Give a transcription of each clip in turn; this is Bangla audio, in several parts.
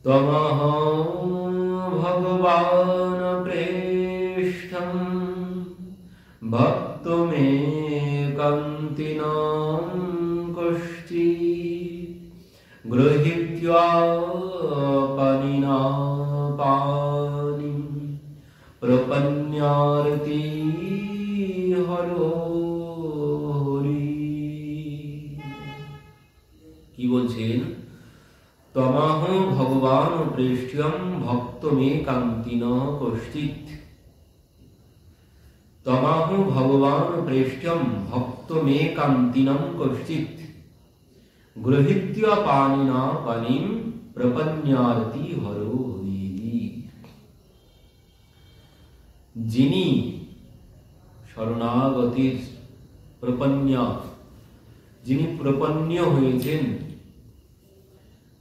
তমহং ভগবান প্রেষ্ঠং ভক্তমেকান্তিনং কশ্চিৎ গৃহীত্বা পানিনা পানিম প্রপন্যার্তি হরো হরি। কি বলছেন? তমহ ভগবান প্রেষ্ঠ্যম ভক্তমেকান্তিনঃ কশ্চিৎ। তমহ ভগবান প্রেষ্ঠ্যম ভক্তমেকান্তিনং কশ্চিৎ গৃহীত্বা পানিনা পানিম প্রপন্যার্তি হরো হরি। যিনি শরণাগতির প্রপন্যা, যিনি প্রপন্ন হয়েছেন,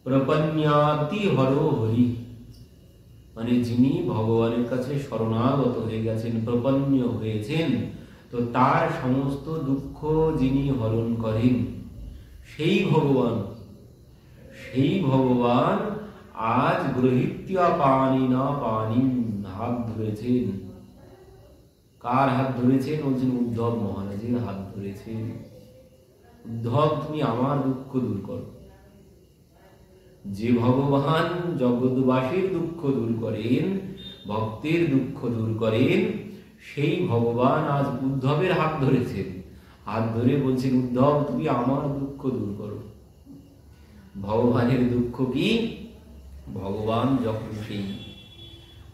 প্রপন্যার্তি হরো হরি মানে যিনি ভগবানের কাছে শরণাগত হয়ে গেছেন, প্রপন্ন হয়েছেন, তো তার সমস্ত দুঃখ যিনি হরণ করেন সেই ভগবান, সেই ভগবান আজ গৃহীত্বা পানিনা পানিম হাত ধরেছেন। কার হাত ধরেছেন? বলছেন উদ্ধব মহারাজের হাত ধরেছেন। উদ্ধব, তুমি আমার দুঃখ দূর করো। যে ভগবান জগৎবাসীর দুঃখ দূর করেন, ভক্তের দুঃখ দূর করেন, সেই ভগবান আজ উদ্ধবের হাত ধরেছেন। হাত ধরে বলছেন উদ্ধব, তুমি আমার দুঃখ দূর করো। ভগবানের দুঃখ কি? ভগবান যখন সেই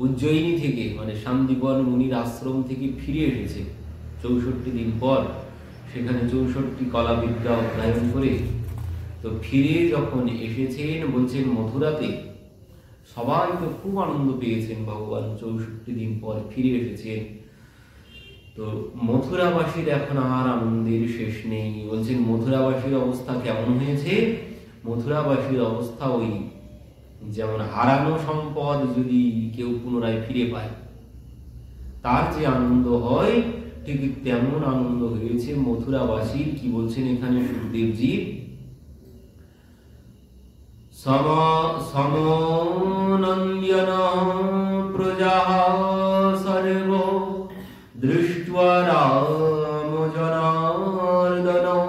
উজ্জয়িনী থেকে মানে শান্তিপন মুনির আশ্রম থেকে ফিরে এসেছে 64 দিন পর, সেখানে 64 কলা বিদ্যা অধ্যয়ন করে, তো ফিরে যখন এসেছেন বলছেন মথুরাতে সবাই তো খুব আনন্দ পেয়েছেন, ভগবান 64 দিন পর ফিরে এসেছেন। তো মথুরাবাসীর এখন আর আনন্দের শেষ নেই। বলছেন মথুরাবাসীর অবস্থা কেমন হয়েছে? মথুরাবাসীর অবস্থা ওই যেমন হারানো সম্পদ যদি কেউ পুনরায় ফিরে পায় তার যে আনন্দ হয়, ঠিক তেমন আনন্দ হয়েছে মথুরাবাসীর। কি বলছেন এখানে সুখদেবজি? সমনন্দ্যন প্রজাঃ সর্ব দৃष्ट्वा রাম জনার্দনং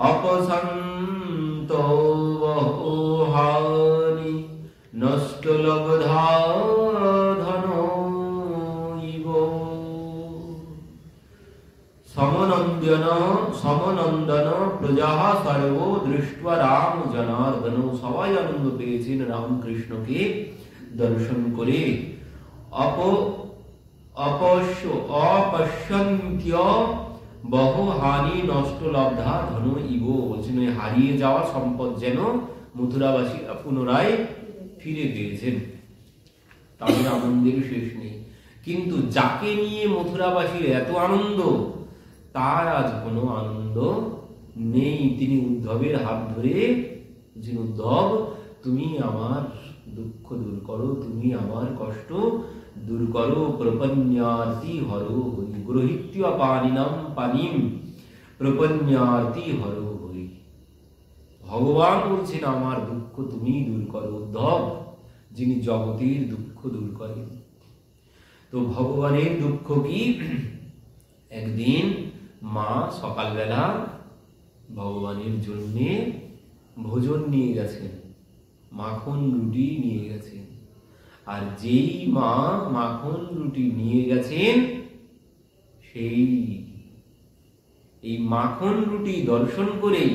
অপসন্ত বহ্নি নষ্ট লব্ধা ধন ইব। সমনন্দন প্রজাঃ সর্ব দৃष्ट्वा রাম জনার্দন, সবাই আনন্দ পেয়েছেন রামকৃষ্ণকে দর্শন করে। অপশ্যন্ত্য বহু হানি নষ্ট লব্ধা ধন ইব, বলছেন ওই হারিয়ে যাওয়া সম্পদ যেন মথুরাবাসীরা পুনরায় ফিরে পেয়েছেন। তাদের আনন্দের শেষ নেই। কিন্তু যাকে নিয়ে মথুরাবাসীর এত আনন্দ, তার আজ কোনো আনন্দ নেই। তিনি উদ্ধবের হাত ধরে বলছেন উদ্ধব, তুমি আমার দুঃখ দূর করো, তুমি আমার কষ্ট দূর করো। প্রপন্যার্তি হরো হরি গৃহীত্বা পানিনাম পানিম প্রপন্যার্তি হরো হরি। ভগবান বলছেন আমার দুঃখ তুমি দূর করো। উদ্ধব যিনি জগতের দুঃখ দূর করেন। তো ভগবানের দুঃখ কি? একদিন মা সকালবেলা ভগবানের জন্যে ভোজন নিয়ে গেছেন, মাখন রুটি নিয়ে গেছেন। আর যেই মা মাখন রুটি নিয়ে গেছেন, সেই এই মাখন রুটি দর্শন করেই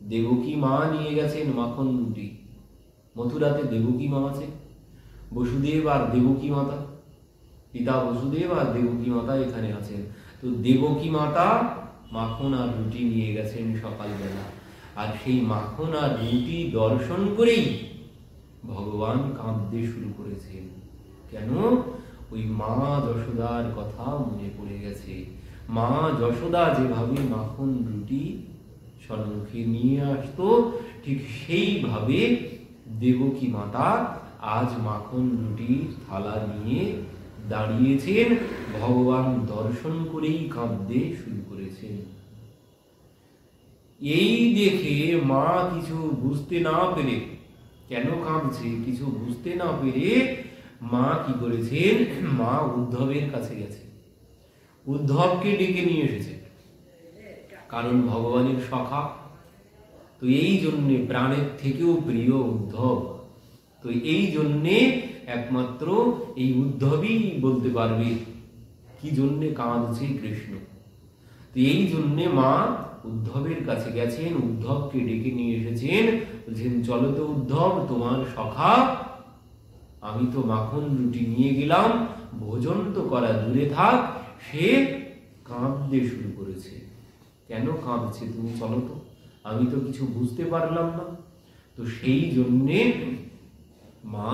দেবকী মা নিয়ে গেছেন মাখন রুটি। মথুরাতে দেবকী মা আছে, বসুদেব আর দেবকী মাতা, পিতা বসুদেব আর দেবকী মাতা এখানে আছেন। তো দেবকী মাতা মাখন আর রুটি নিয়ে গেছেন সকালবেলা। আর সেই মাখন আর রুটি দর্শন করেই ভগবান কাঁদতে শুরু করেছেন। কেন? ওই মা যশোদার কথা মনে পড়ে গেছে। মা যশোদা যেভাবে মাখন রুটি সম্মুখে নিয়ে আসতো, ঠিক সেইভাবে দেবকী মাতা আজ মাখন রুটির থালা নিয়ে দাঁড়িয়েছেন। ভগবান দর্শন করেই কাঁদতে শুরু করেছেন। এই দেখে মা কিছু বুঝতে না পেরে কেন কাঁদছে কিছু বুঝতে না পেরে মা কি করেছেন, মা উদ্ধবের কাছে গেছে, উদ্ধবকে ডেকে নিয়ে এসেছে, কারণ ভগবানের সখা। তো এই জন্যে প্রাণের থেকেও প্রিয় উদ্ধব। তো এই জন্যে একমাত্র এই উদ্ধবই বলতে পারবে কি জন্যে কাঁদছে কৃষ্ণ। তো এই জন্যে মা উদ্ধবের কাছে গেছেন, উদ্ধবকে ডেকে নিয়ে এসেছেন, বলছেন চলো তো উদ্ধব, তোমার সখা আমি তো মাখন রুটি নিয়ে গেলাম, ভোজন তো করা দূরে থাক, সে কাঁদতে শুরু করেছে। কেন কাঁদছে তুমি চলো তো, আমি তো কিছু বুঝতে পারলাম না। তো সেই জন্যে মা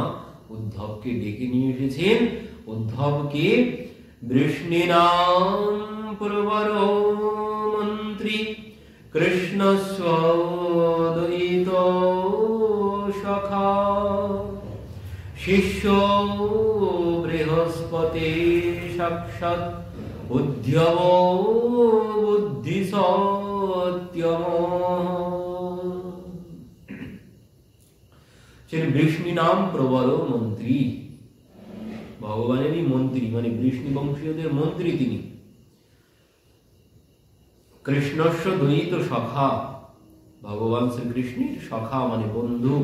উদ্ধবকে ডেকে নিয়ে এসেছেন। উদ্ধবকে বৃষ্ণিনাম প্রবর মন্ত্রী কৃষ্ণস্বদ্বৈত সখা শিষ্য বৃহস্পতি সাক্ষাৎ উদ্ধব বুদ্ধি সত্যম। বৃষ্ণি নাম প্রবল মন্ত্রী, ভগবানেরই মন্ত্রী, মানে বৃষ্ণি বংশীয়দের মন্ত্রী তিনি। কৃষ্ণস্য দ্বৈত সখা, ভগবান শ্রীকৃষ্ণের সখা মানে বন্ধু।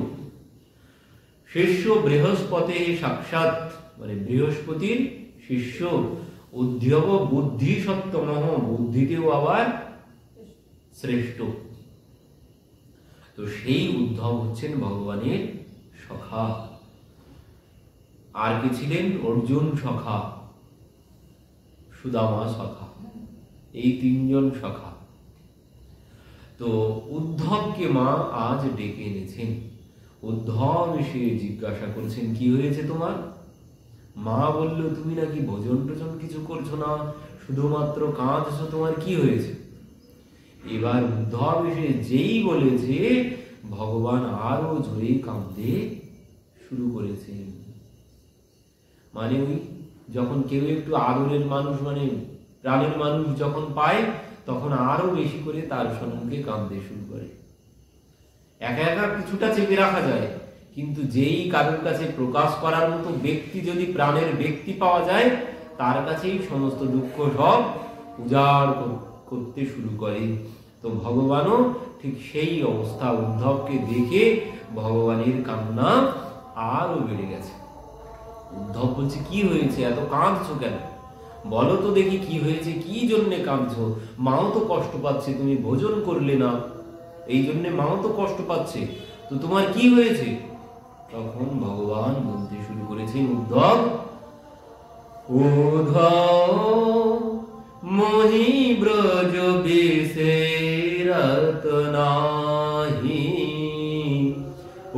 শিষ্য বৃহস্পতি সাক্ষাৎ, মানে বৃহস্পতির শিষ্য। উদ্ধব বুদ্ধি সত্যম, বুদ্ধিতেও আবার শ্রেষ্ঠ। তো সেই উদ্ধব হচ্ছেন ভগবানের সখা। আর কি ছিলেন? অর্জুন সখা, সুদামা সখা, এই তিনজন সখা। তো উদ্ধবকে মা আজ ডেকে এনেছেন। উদ্ধব এসে জিজ্ঞাসা করছেন কি হয়েছে তোমার? মা বলল তুমি নাকি ভোজন টোজন কিছু করছো না, শুধুমাত্র কাঁদছো, তোমার কি হয়েছে? এবার উদ্ধব এসে যেই বলেছে ভগবান আরো জোরে কাঁদতে শুরু করেছেন। মানে ওই যখন কেউ একটু আদরের মানুষ, মানে প্রাণের মানুষ যখন পায়, তখন আরো বেশি করে তার সম্মুখে কাঁদতে শুরু করে। একা একা কিছুটা চেপে রাখা যায়, কিন্তু যেই কারোর কাছে প্রকাশ করার মতো ব্যক্তি, যদি প্রাণের ব্যক্তি পাওয়া যায়, তার কাছেই সমস্ত দুঃখ সব উজাড় করতে শুরু করে। তো ভগবানও ঠিক সেই অবস্থা। উদ্ধবকে দেখে ভগবানের কান্না আরো বেড়ে গেছে। উদ্ধব বলছে কি হয়েছে, এত কাঁদছো কেন? বলো তো দেখি কি হয়েছে, কি জন্যে কাঁদছো? মাও তো কষ্ট পাচ্ছে, তুমি ভোজন করলে না, এই জন্যে মাও তো কষ্ট পাচ্ছে, তো তোমার কি হয়েছে? তখন ভগবান বলতে শুরু করেছেন, উদ্ধব উদ্ধব মোহি ব্রজ বিসেরত নাহি,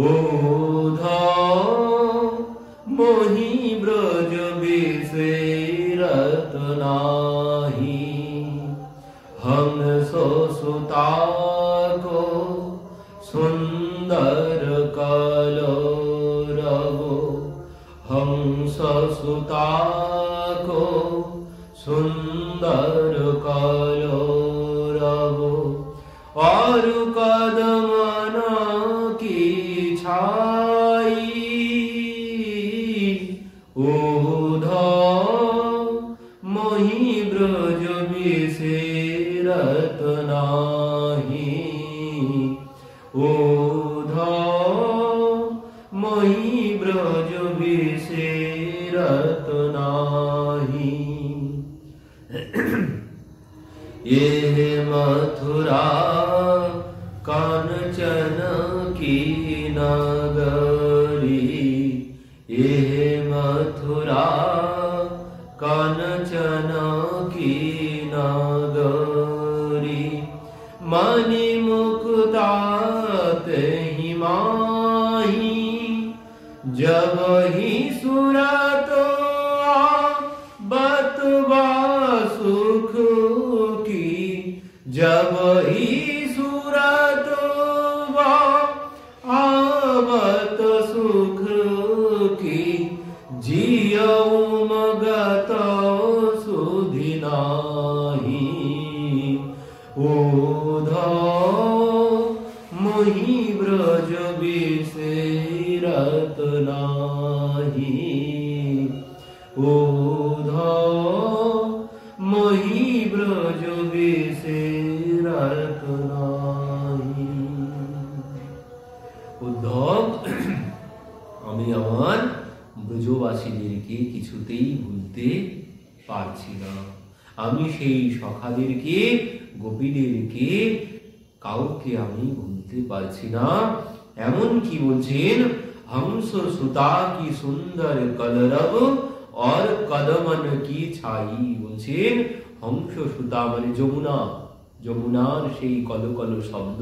উদ্ধব মোহি ব্রজ বিসেরত নাহি, হংস সুতা কো সুন্দর কলরব, হংস সুতা কো সুন্দর কলরব, और कदमन की छाई, उद्धव मोहि ब्रज बिसेरत नाहि, उद्धव मोहि ब्रज बिसेरत नाहि। ये मथुरा कांचन की नगरी, ये मथुरा कांचन की नगरी, मणि मुक्ता तेहि माही, जब ही सुरत बतवा सुख की, जब ही सूरत आवत सुख की, जियऊ मगत सुधि नाही, उद्धव मोहि ब्रज बिसेरत रत नाही उद्धव मही ब्रज बेसे रत नाही। উদ্ধব আমি আমার ব্রজবাসীদেরকে কিছুতেই ভুলতে পারছি না। আমি সেই সখাদেরকে গোপীদেরকে কাউকে আমি ভুলতে পারছি না। এমন কি বলছেন, হংস সুতা কি সুন্দর কলরব और কদমন কি ছাই। বলছেন হংস সুতা মানে যমুনা, যমুনার সেই কলকল শব্দ,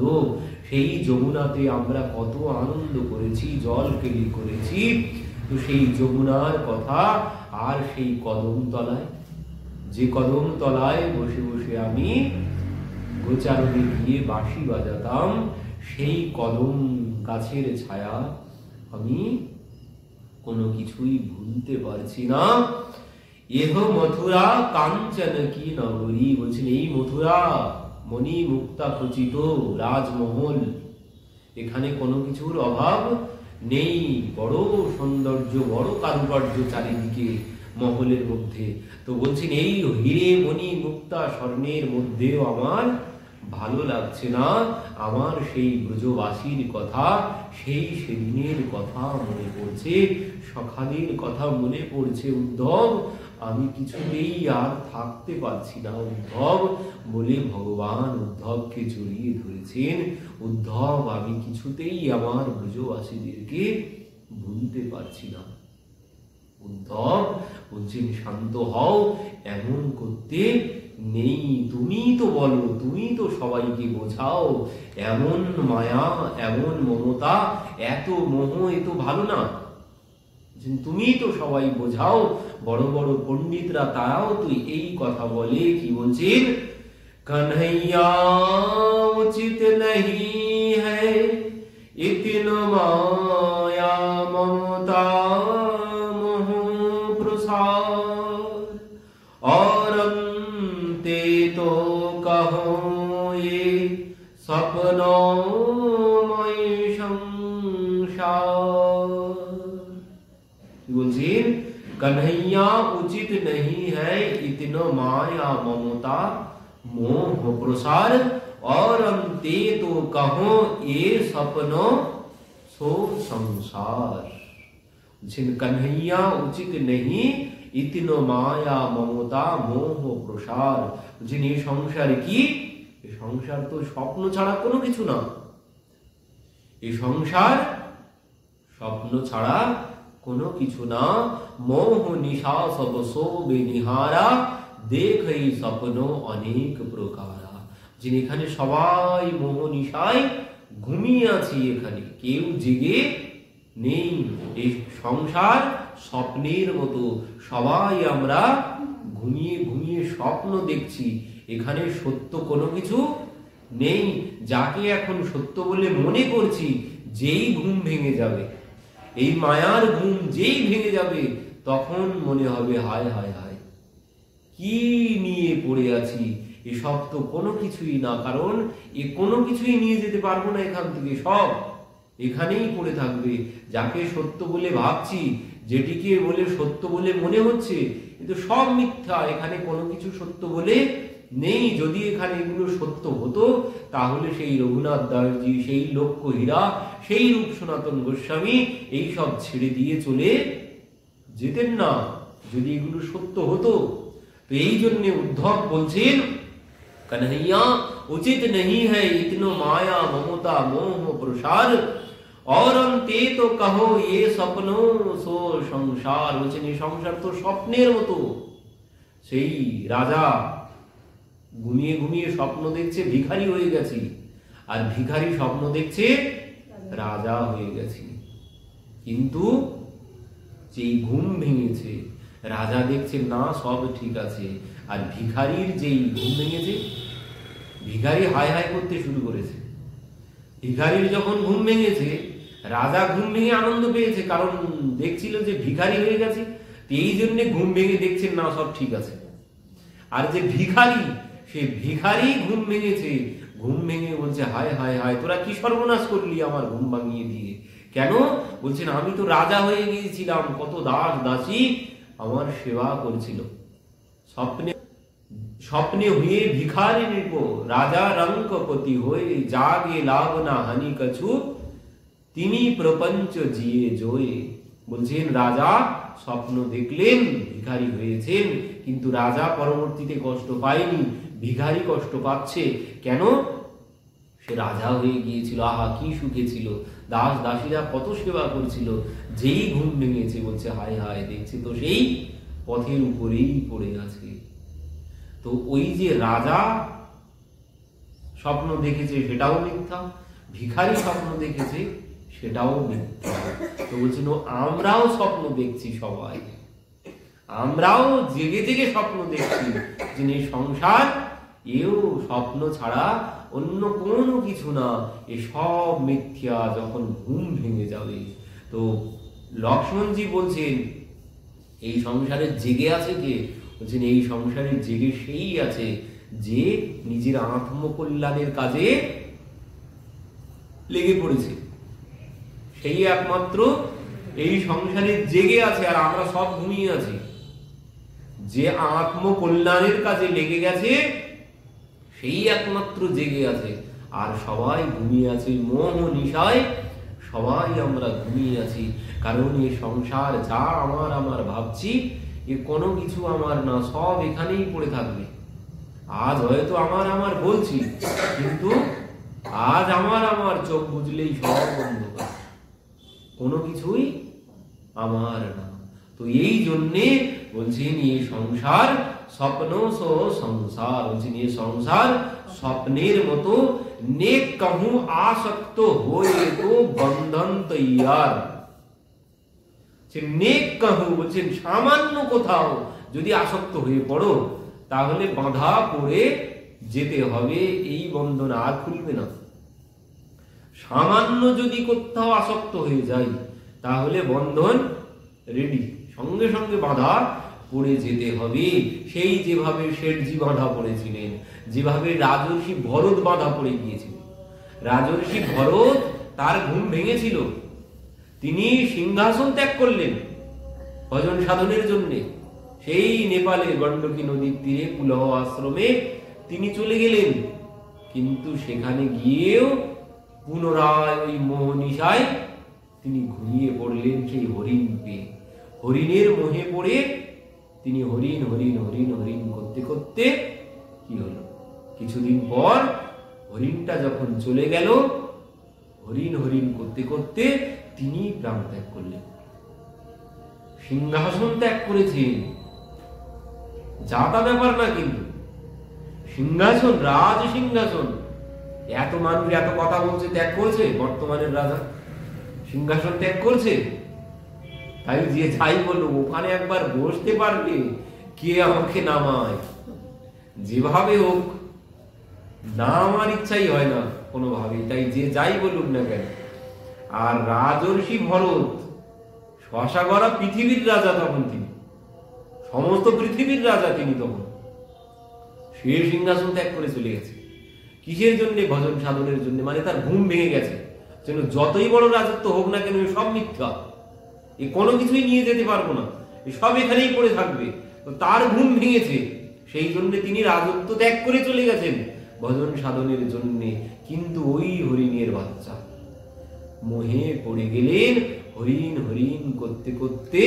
সেই যমুনাতে আমরা কত আনন্দ করেছি, জল কেলি করেছি। তো সেই যমুনার কথা আর সেই কদম তলায়, যে কদম তলায় বসে বসে আমি গোচারণে গিয়ে বাঁশি বাজাতাম, সেই কদম গাছের ছায়া আমি কোনো কিছুই ভুলতে পারছি না। এহ মথুরা কাঞ্চন কি নগরী। বলছেন এই মথুরা মণি মুক্তা খচিত রাজমহল, এখানে কোনো কিছুর অভাব নেই। বড় সৌন্দর্য, বড় কারুকার্য চারিদিকে মহলের মধ্যে। তো বলছেন এই হিরে মণি মুক্তা স্বর্ণের মধ্যেও আমার ভালো লাগছে না। আমার সেই ব্রজবাসীর কথা, সেই সেদিনের কথা মনে পড়ছে, সখাদের কথা মনে পড়ছে। উদ্ধব আমি কিছুতেই আর থাকতে পারছি না উদ্ধব, বলে ভগবান উদ্ধবকে জড়িয়ে ধরেছেন। উদ্ধব আমি কিছুতেই আমার ব্রজবাসীদেরকে ভুলতে পারছি না। উদ্ধব বলছেন শান্ত হও, এমন করতে নেই। তুমি তো বলো, তুমি তো সবাইকে বোঝাও। এমন মায়া, এমন মমতা, এত মোহ, এ তো ভালো না। তুমি তো সবাই বোঝাও, বড় বড় পণ্ডিতরা তারাও তো এই কথা বলে। কি বলছেন, কन्हैया उचित नहीं है इतन माया ममता मोह प्रसार और अंते तो कहो ये सपनोमय संसार। বলছেন कन्हैया उचित नहीं है इतना माया ममता मोह प्रसार और अंते तो कहो ये सपनो सो संसार। कन्हैया उचित नहीं इतनो माया ममता मोह प्रसार। ये संसार की, संसार तो स्वप्न ছাড়া কোনো কিছু না। এই সংসার স্বপ্ন ছাড়া কোনো কিছু না। মোহ নিশা সব সোবে নিহারা দেখই স্বপ্ন অনেক প্রকারা। যিনি এখানে সবাই মোহ নিশায় ঘুমিয়ে আছি, এখানে কেউ জেগে নেই। এই সংসার স্বপ্নের মতো, সবাই আমরা ঘুমিয়ে ঘুমিয়ে স্বপ্ন দেখছি। এখানে সত্য কোনো কিছু নেই। যাকে এখন সত্য বলে মনে করছি, যেই ঘুম ভেঙে যাবে, এই মায়ার ঘুম যেই ভেঙে যাবে, তখন মনে হবে হায় হায় হায়, কি নিয়ে পড়ে আছি, এসব তো কোনো কিছুই না। কারণ এ কোনো কিছুই নিয়ে যেতে পারবো না এখান থেকে, সব এখানেই পড়ে থাকবে। যাকে সত্য বলে ভাবছি, যেটিকে বলে সত্য বলে মনে হচ্ছে, কিন্তু সব মিথ্যা। এখানে কোনো কিছু সত্য বলে নেই। যদি এখানে এগুলো সত্য হতো, তাহলে সেই রঘুনাথ দাসজি, সেই লক্ষ্য হীরা, সেই রূপ সনাতন গোস্বামী এইসব ছেড়ে দিয়ে চলে যেতেন না, যদি এগুলো সত্য হতো। তো এই জন্য উদ্ধব বলছেন कन्हैया उचित नहीं है इतनो माया ममता मोह प्रसार और अंते तो कहो ये सपनो सो संसार। বলছেন এই সংসার তো স্বপ্নের মতো। সেই রাজা ঘুমিয়ে ঘুমিয়ে স্বপ্ন দেখছে ভিখারি হয়ে গেছি, আর ভিখারি স্বপ্ন দেখছে রাজা হয়ে গেছি। কিন্তু যেই ঘুম ভেঙেছে, রাজা দেখছে না সব ঠিক আছে, আর ভিখারির যেই ঘুম ভেঙেছে, ভিখারি হায় হায় করতে শুরু করেছে। ভিখারির যখন ঘুম ভেঙেছে, রাজা ঘুম ভেঙে আনন্দ পেয়েছে, কারণ দেখছিল যে ভিখারি হয়ে গেছে। এই জন্য ঘুম ভেঙে দেখছেন না সব ঠিক আছে। আর যে ভিখারি, সে ভিখারি ঘুম ভেঙেছে, ঘুম ভেঙে বলছে হায় হায় হায়, তোরা কি সর্বনাশ করলি আমার ঘুম ভাঙিয়ে দিয়ে, কেন? বলছেন আমি তো রাজা হয়ে গিয়েছিলাম, কত দাস দাসী আমার সেবা করেছিল। স্বপ্নে স্বপ্নে হয়ে ভিখারি নৃপ, রাজা রঙ্কপতি হয়ে, জাগে লাভ না হানি কছু, তিনি প্রপঞ্চ জিয়ে জয়ে। বলছেন রাজা স্বপ্ন দেখলেন, ভিখারি হয়েছেন, কিন্তু রাজা পরবর্তীতে কষ্ট পায়নি, ভিখারি কষ্ট পাচ্ছে। কেন? সে রাজা হয়ে গিয়েছিল, আহা কি সুখে ছিল, দাস দাসীরা কত সেবা করেছিল। যেই ঘুম ভেঙেছে বলছে হায় হায়, দেখছে তো সেই পথের উপরেই পড়ে আছে। তো ওই যে রাজা স্বপ্ন দেখেছে সেটাও মিথ্যা, ভিখারি স্বপ্ন দেখেছে সেটাও মিথ্যা। তো বলছেন আমরাও স্বপ্ন দেখছি, সবাই আমরাও জেগে জেগে স্বপ্ন দেখছি, যিনি সংসার এও স্বপ্ন ছাড়া অন্য কোনো কিছু না, এসব মিথ্যা। যখন ঘুম ভেঙে যাবে, তো লক্ষ্মণজি বলছেন এই সংসারে জেগে আছে কে? বলছেন এই সংসারে জেগে সেই আছে যে নিজের আত্মকল্যাণের কাজে লেগে পড়েছে, সেই একমাত্র এই সংসারে জেগে আছে। আর আমরা সব ঘুমিয়ে আছি। যে আত্মকল্যাণের কাজে লেগে গেছে সেই একমাত্র জেগে আছে, আর সবাই ঘুমিয়ে আছে মোহ নিশায়, সবাই আমরা ঘুমিয়ে আছি। কারণ এই সংসার যা আমার আমার ভাবছি, এ কোনো কিছু আমার না, সব এখানেই পড়ে থাকবে। আজ হয়তো আমার আমার বলছি, কিন্তু আজ আমার আমার চোখ বুঝলেই সব অন্ধকার, কোনো কিছুই আমার না। তো এই জন্যে বলছেন এই সংসার স্বপ্ন সো সংসার, বলছেন এই সংসার স্বপ্নের মতো, নেক कहूं আসক্ত হয়ে তো বন্ধন তৈয়ার। নেক कहूं বলছেন সামান্য কোথাও যদি আসক্ত হয়ে পড়ো, তাহলে বাঁধা পড়ে যেতে হবে, এই বন্ধন আর খুলবে না। সামান্য যদি কোথাও আসক্ত হয়ে যায়, তাহলে বন্ধন রেডি, সঙ্গে সঙ্গে বাঁধা পড়ে যেতে হবে। সেই যেভাবে শেঠজি বাঁধা পড়েছিলেন, যেভাবে রাজর্ষি ভরত বাঁধা পড়ে গিয়েছিলেন। রাজর্ষি ভরত তার ঘুম ভেঙেছিল, তিনি সিংহাসন ত্যাগ করলেন ভজন সাধনের জন্য। সেই নেপালে গণ্ডকী নদীর তীরে পুলহ আশ্রমে তিনি চলে গেলেন, কিন্তু সেখানে গিয়েও পুনরায় ওই মোহনিশায় তিনি ঘুমিয়ে পড়লেন সেই হরিণ পেয়ে। হরিণের মোহে পড়ে তিনি হরিণ হরিণ হরিণ হরিণ করতে করতে কি হলো, কিছুদিন পর হরিণটা যখন চলে গেল, হরিণ হরিণ করতে করতে তিনি প্রাণ ত্যাগ করলেন, সিংহাসন ত্যাগ করেছেন। যাতা ব্যাপার না, কিন্তু সিংহাসন, রাজ সিংহাসন, এত মানুষ এত কথা বলছে, ত্যাগ করছে। বর্তমানের রাজা সিংহাসন ত্যাগ করছে, তাই যে যাই বলুক ওখানে একবার বসতে পারবে, কে আমাকে নামায়, যেভাবে হোক না, আমার ইচ্ছাই হয় না কোনোভাবে, তাই যে যাই বলুক না কেন। আর রাজর্ষি ভরত শশা গড়া পৃথিবীর রাজা, তখন তিনি সমস্ত পৃথিবীর রাজা, তিনি তখন সে সিংহাসন ত্যাগ করে চলে গেছে। কিসের জন্য? ভজন সাধনের জন্য। মানে তার ঘুম ভেঙে গেছে, যতই বড় রাজত্ব হোক না কেন সব মিথ্যা, এ কোনো কিছুই নিয়ে যেতে পারবো না, সব এখানেই পড়ে থাকবে। তো তার ঘুম ভেঙেছে, সেই জন্য তিনি রাজত্ব ত্যাগ করে চলে গেছেন ভজন সাধনের জন্য। কিন্তু ওই হরিণের বাচ্চা মোহে পড়ে গেলেন, হরিণ হরিণ করতে করতে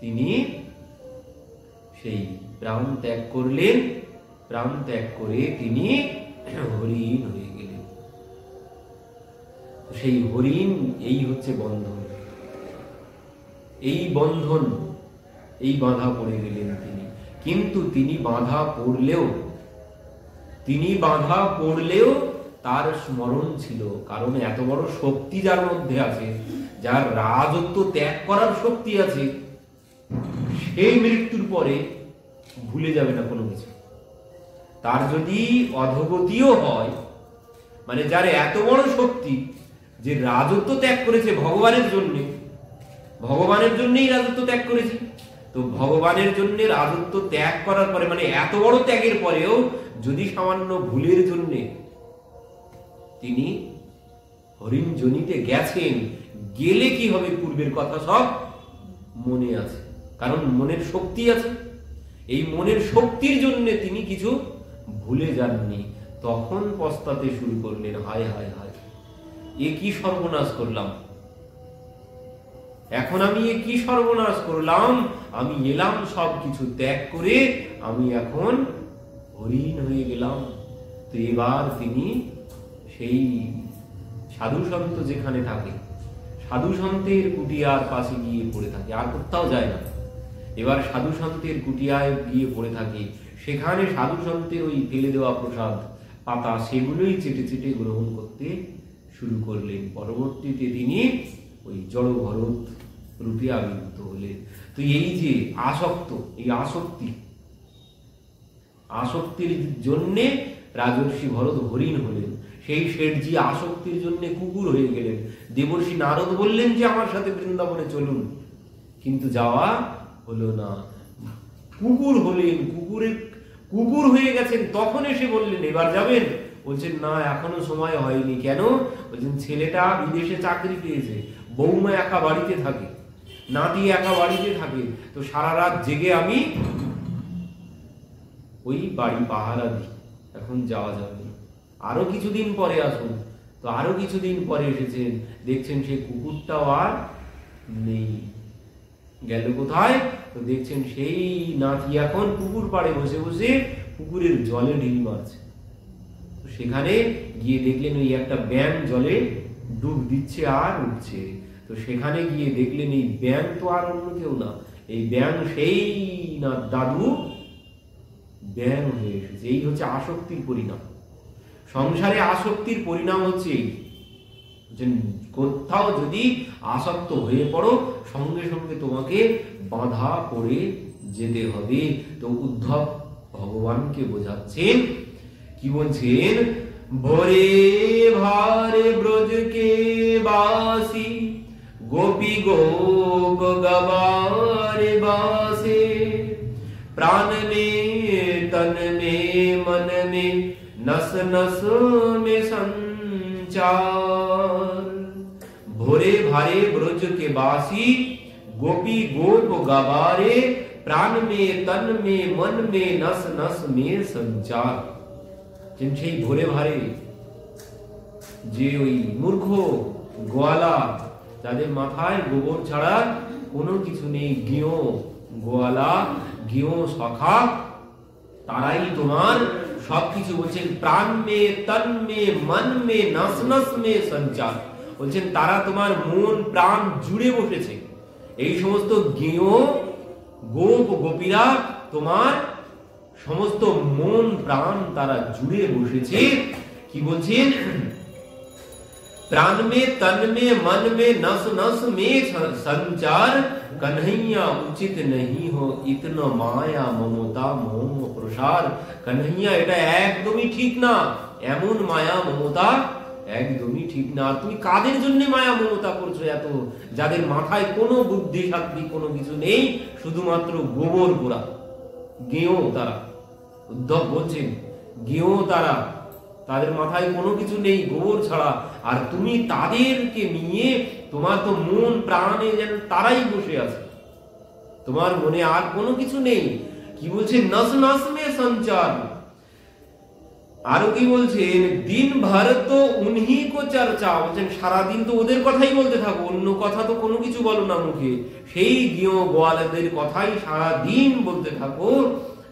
তিনি সেই প্রাণ ত্যাগ করলেন। প্রাণ ত্যাগ করে তিনি হরিণ হয়ে গেলেন। সেই হরিণ, এই হচ্ছে বন্ধন, এই বন্ধন, এই বাঁধা পড়ে গেলেন তিনি। কিন্তু তিনি বাঁধা পড়লেও তার স্মরণ ছিল, কারণ এত বড় শক্তি যার মধ্যে আছে, যার রাজত্ব ত্যাগ করার শক্তি আছে, সেই মৃত্যুর পরে ভুলে যাবে না কোনো কিছু। তার যদি অধোগতিও হয়, মানে যার এত বড় শক্তি যে রাজত্ব ত্যাগ করেছে ভগবানের জন্যে, ভগবানের জন্যই রাজত্ব ত্যাগ করেছে, তো ভগবানের জন্য রাজত্ব ত্যাগ করার পরে, মানে এত বড় ত্যাগের পরেও যদি সামান্য ভুলের জন্য তিনি হরিণ জনিতে গেছেন, গেলে কি হবে পূর্বের কথা সব মনে আছে, কারণ মনের শক্তি আছে। এই মনের শক্তির জন্য তিনি কিছু ভুলে যাননি। তখন পস্তাতে শুরু করলেন, হায় হায় হায়, এ কি সর্বনাশ করলাম, এখন আমি এ কি সর্বনাশ করলাম, আমি এলাম সব কিছু ত্যাগ করে, আমি এখন হরিণ হয়ে গেলাম। তো এবার তিনি সেই সাধু সন্ত যেখানে থাকে, সাধু সন্তের কুটিয়ার পাশে গিয়ে পড়ে থাকে, আর কোথাও যায় না। এবার সাধু সন্তের কুটিয়ায় গিয়ে পড়ে থাকে, সেখানে সাধু সন্তের ওই ফেলে দেওয়া প্রসাদ পাতা সেগুলোই চেটে চেটে গ্রহণ করতে শুরু করলেন। পরবর্তীতে তিনি ওই জড় ভরত রূপে আবির্ভূত হলেন। তো এই যে আসক্ত, এই আসক্তির জন্যে রাজর্ষি ভরত হরিণ হলেন। সেই শেঠজি আসক্তির জন্য কুকুর হয়ে গেলেন। দেবর্ষি নারদ বললেন যে আমার সাথে বৃন্দাবনে চলুন, কিন্তু যাওয়া হলো না। কুকুর হলেন, কুকুর হয়ে গেছেন। তখন এসে বললেন এবার যাবেন, বলছেন না এখনো সময় হয়নি। কেন? বলছেন ছেলেটা বিদেশে চাকরি পেয়েছে, বৌমা একা বাড়িতে থাকে, নাতি একা বাড়িতে থাকে, তো সারা রাত জেগে আমি ওই বাড়ি পাহারা দিই, এখন যাওয়া যাবে না, আরো কিছুদিন পরে আসুন। তো আরো কিছুদিন পরে এসেছেন, দেখছেন সেই কুকুরটাও আর নেই, গেল কোথায়? তো দেখছেন সেই নাতি এখন পুকুর পাড়ে বসে বসে পুকুরের জলে ঢিল মারছে। তো সেখানে গিয়ে দেখলেন ওই একটা ব্যাঙ জলে ডুব দিচ্ছে আর উঠছে। তো সেখানে গিয়ে দেখলেন এই ব্যাঙ তো আর অন্য কেউ না, এই ব্যাঙ সেই না দাদু ব্যাঙ হয়ে এসেছে। এই হচ্ছে আসক্তির পরিণাম। সংসারে আসক্তির পরিণাম হচ্ছে এই, কোথাও যদি আসক্ত হয়ে পড়ো সঙ্গে সঙ্গে তোমাকে বাধা পড়ে যেতে হবে। তো উদ্ধব ভগবানকে বোঝাচ্ছেন, কি বলছেন? ভোরে ভারে ব্রজ কে বাসি গোপী গোপ গবারে বাসে प्राण में तन में मन में नस नस में संचार। भोरे भारे ब्रज के बासी गोपी गोप गवारे प्राण में तन में मन में नस नस में संचार। সেই ভোরে ভারে যে ওই মূর্খ গোয়ালা যাদের মাথায় গোবর ছাড়া কোনো কিছু নেই, গিয়ে গোয়ালা গিয়ে সখা, তারাই তোমার সবকিছু। বলছেন প্রাণ মে তন মে মন মে নস নস মে সঞ্চার। বলছেন তারা তোমার মন প্রাণ জুড়ে বসেছে। এই সমস্ত গেঁয়ো গোপ গোপীরা তোমার সমস্ত মন প্রাণ তারা জুড়ে বসেছে। কি বলছেন? प्राण में तन में मन में नस नस में संचार। कन्हैया उचित नहीं हो इतना माया ममता मोह प्रसार। कन्हैया এটা একদমই ঠিক না, এমন মায়া মমতা একদমই ঠিক না। তুমি কাদের জন্য মায়া মমতা করছো এত, যাদের মাথায় কোনো বুদ্ধি শক্তি কোনো কিছু নেই, শুধুমাত্র গোবর পোড়া গেঁয়ো তারা। উদ্ধব বলছেন গেঁয়ো তারা, তাদের মাথায় কোনো কিছু নেই গোবর ছাড়া। আর তুমি তাদেরকে নিয়ে তোমার তো মন প্রাণে যেন তারাই বসে আছে, তোমার মনে আর কোনো কিছু নেই। কি বলছে? নস নস মে সঞ্চার। আরো কি বলছেন? দিন ভর তো উনহি কো চর্চা। বলছেন সারাদিন তো ওদের কথাই বলতে থাকো, অন্য কথা তো কোনো কিছু বলো না মুখে, সেই গিয়ে গোয়ালাদের কথাই সারাদিন বলতে থাকো।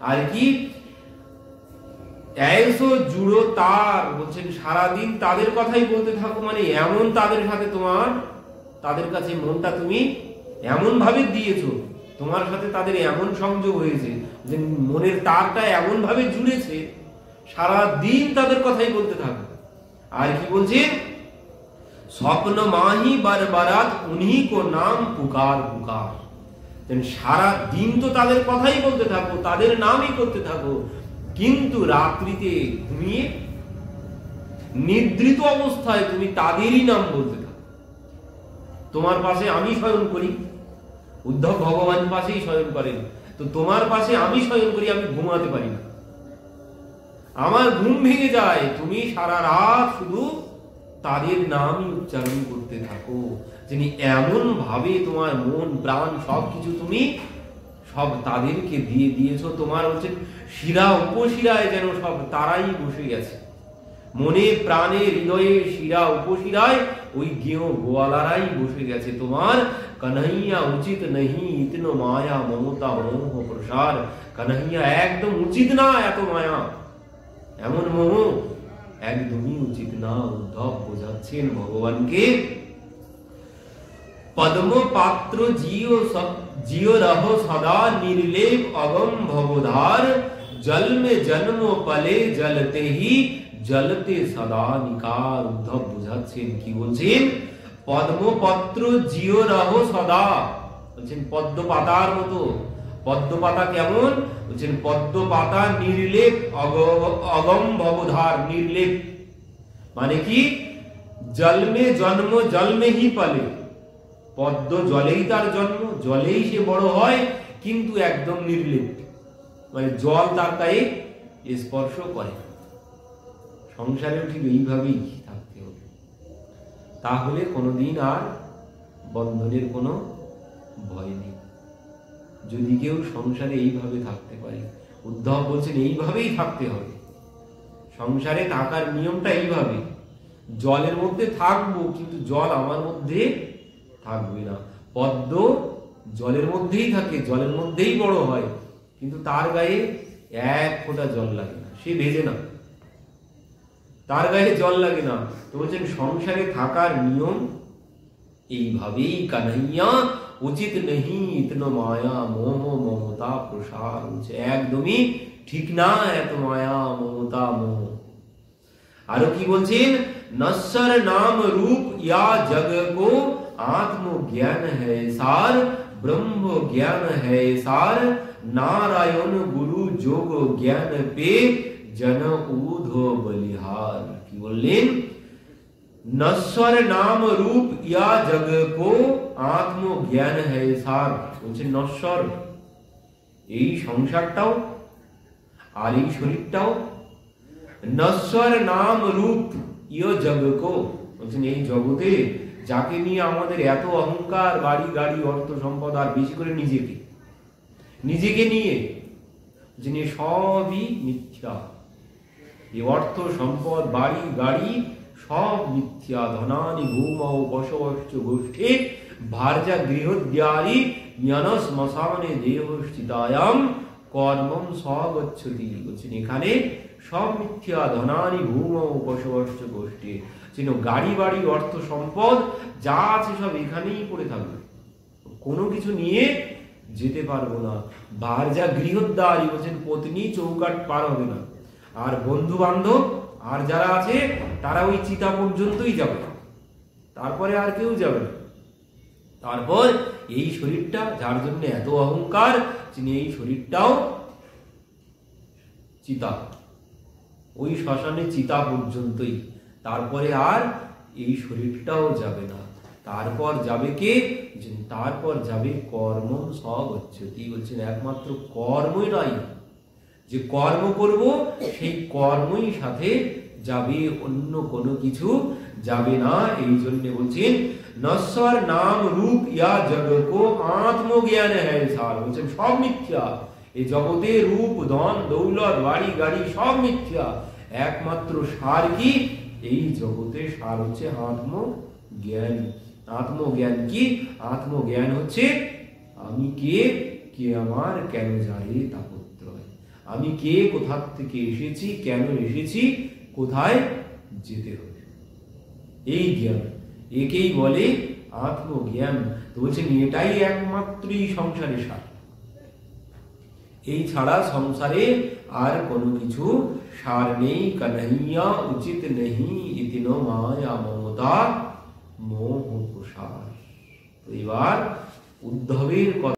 আর কি ऐसो जुड़ो तार। বলছেন সারাদিন তাদের কথাই বলতে থাকো, মানে এমন তাদের সাথে তোমার, তাদের কাছে মনটা তুমি এমন ভাবে দিয়েছো, তোমার সাথে তাদের এমন সংযোগ হয়েছে যে মনের তারটা এমন ভাবে জুড়েছে, সারাদিন তাদের কথাই বলতে থাকো। আর কি বলছে? স্বপ্ন মাহি বারবারাত উन्हीं को नाम पुकार पुकार। সারা দিন তো তাদের কথাই বলতে থাকো, তাদের নামই করতে থাকো, কিন্তু রাত্রিতে ঘুমিয়ে নিদ্রিত অবস্থায় তুমি তাদেরই নাম বলতে থাকো। তোমার পাশে আমি শয়ন করি, উদ্ধব ভগবান পাশেই শয়ন করেন, তো তোমার পাশে আমি শয়ন করি, আমি ঘুমাতে পারি না, আমার ঘুম ভেঙে যায়, তুমি সারা রাত শুধু তাদের নামই উচ্চারণ করতে থাকো। যিনি এমন ভাবে তোমার মন প্রাণ সবকিছু তুমি সব তাদেরকে দিয়ে দিয়েছো, তোমার হচ্ছে শিরা উপশিরায় যেন সব তারাই বসে গেছে। মনে প্রাণে হৃদয়ে শিরা উপশিরায় ওই গেঁয়ো গোয়ালারাই বসে গেছে তোমার। কানহাইয়া উচিত নহি ইতনো মায়া মমতা মোহ প্রসার। কানহাইয়া একদম উচিত না এত মায়া, এমন মোহ একদমই উচিত না। উদ্ধব বোঝাচ্ছেন ভগবানকে। পদ্ম পাত্র জিও রহ সদা নির্লেপ অগম ভবধার। জল মে জন্ম পলে জলতে হি জলতে সদা নিকার। উদ্ধব বোঝাচ্ছেন, কি বলছেন? পদ্মপত্র জিও রহ সদা, বলছেন পদ্ম পাতার মতো। পদ্ম পাতা কেমন? বলছেন পদ্ম পাতা নির্লেপ অগম ভবধার। নির্লেপ মানে কি? জল মে জন্ম জল মে হি পলে। পদ্ম জলেই তার জন্ম, জলেই সে বড় হয়, কিন্তু একদম নির্লেপ, মানে জল তার গায়ে স্পর্শ করে। সংসারেও ঠিক এইভাবেই থাকতে হবে, তাহলে কোনোদিন আর বন্ধনের কোনো ভয় নেই। যদি কেউ সংসারে এইভাবে থাকতে পারে, উদ্ধব বলছেন এইভাবেই থাকতে হবে। সংসারে থাকার নিয়মটা এইভাবে, জলের মধ্যে থাকবো কিন্তু জল আমার মধ্যে থাকবে না। পদ্ম জলের মধ্যেই থাকে, জলের মধ্যেই বড় হয়, কিন্তু তার গায়ে এক ফোঁটা জল লাগে না, সে ভেজে না, তার গায়ে জল লাগে না। তো বলছেন সংসারে থাকার নিয়ম এইভাবেই। কানহাইয়া উচিত নহি ইতনো মায়া মোহ মমতা প্রসার। একদমই ঠিক না এত মায়া মমতা মোহ। আরো কি বলছেন? নশ্বর নাম রূপ ইয়া জগ কো आत्मज्ञान है सार। ब्रह्म ज्ञान है सार। नारायण गुरु जोग ज्ञान पे जन ऊधो बलिहार। কি বললেন? নশ্বর নাম রূপ ইয়া জগ কো আত্মজ্ঞান है सार। বলছেন নশ্বর, এই সংসারটাও আর এই শরীরটাও। নশ্বর নাম রূপ ইয় জগ কো, বলছেন এই জগতে যাকে নিয়ে আমাদের এত অহংকার, বাড়ি গাড়ি অর্থ সম্পদ, আর বেশি করে নিজেকে নিয়ে, যিনি সবই মিথ্যা। এই অর্থ সম্পদ বাড়ি গাড়ি সব মিথ্যা। ধনানি ভূমৌ পশবশ্চ গোষ্ঠী ভার্যা গৃহদ্বারি জ্ঞানস শ্মশানে দেহস্থিতায়াম কর্মম স্বগচ্ছতি। বলছেন এখানে সব মিথ্যা। ধনানি ভূমৌ পশবশ্চ গোষ্ঠী, গাড়ি বাড়ি অর্থ সম্পদ যা আছে সব এখানেই পড়ে থাকবে, কোনো কিছু নিয়ে যেতে পারবো না। ভার্যা গৃহদ্বারি, বলছেন পত্নী চৌকাট পার হবে না। আর বন্ধু বান্ধব আর যারা আছে তারা ওই চিতা পর্যন্তই যাবে, তারপরে আর কেউ যাবে না। তারপর এই শরীরটা যার জন্য এত অহংকার, তিনি এই শরীরটাও চিতা, ওই শ্মশানে চিতা পর্যন্তই, তারপরে আর এই শরীরটাও যাবে না। তারপর যাবে কে? তারপর যাবে কর্ম স্বগচ্ছতি। বলছেন একমাত্র কর্মই নয়, যে কর্ম করব সেই কর্মই সাথে যাবে, অন্য কোনো কিছু যাবে না। এই জন্য বলছেন নশ্বর নাম রূপ ইয়া জগ কো আত্মজ্ঞান হ্যায় সার। বলছেন সব মিথ্যা, এই জগতে রূপ ধন দৌলত বাড়ি গাড়ি সব মিথ্যা। একমাত্র সার কি? এই জগতে সার হচ্ছে আত্মজ্ঞান। আত্মজ্ঞান কি? আত্মজ্ঞান হচ্ছে আমি কে, কে আমার, কেন জানে তাপত্রয়। আমি কে, কোথা থেকে এসেছি, কেন এসেছি, কোথায় যেতে হবে, এই জ্ঞান, একেই বলে আত্মজ্ঞান। তো বলছেন এটাই একমাত্রই সংসারের সার। এই ছাড়া সংসারে আর কোনো কিছু সার নেই। কানহাইয়া উচিত নেহি ইতিনো মায়া মমতা মোহ প্রসার। তো এবার উদ্ধবের কথা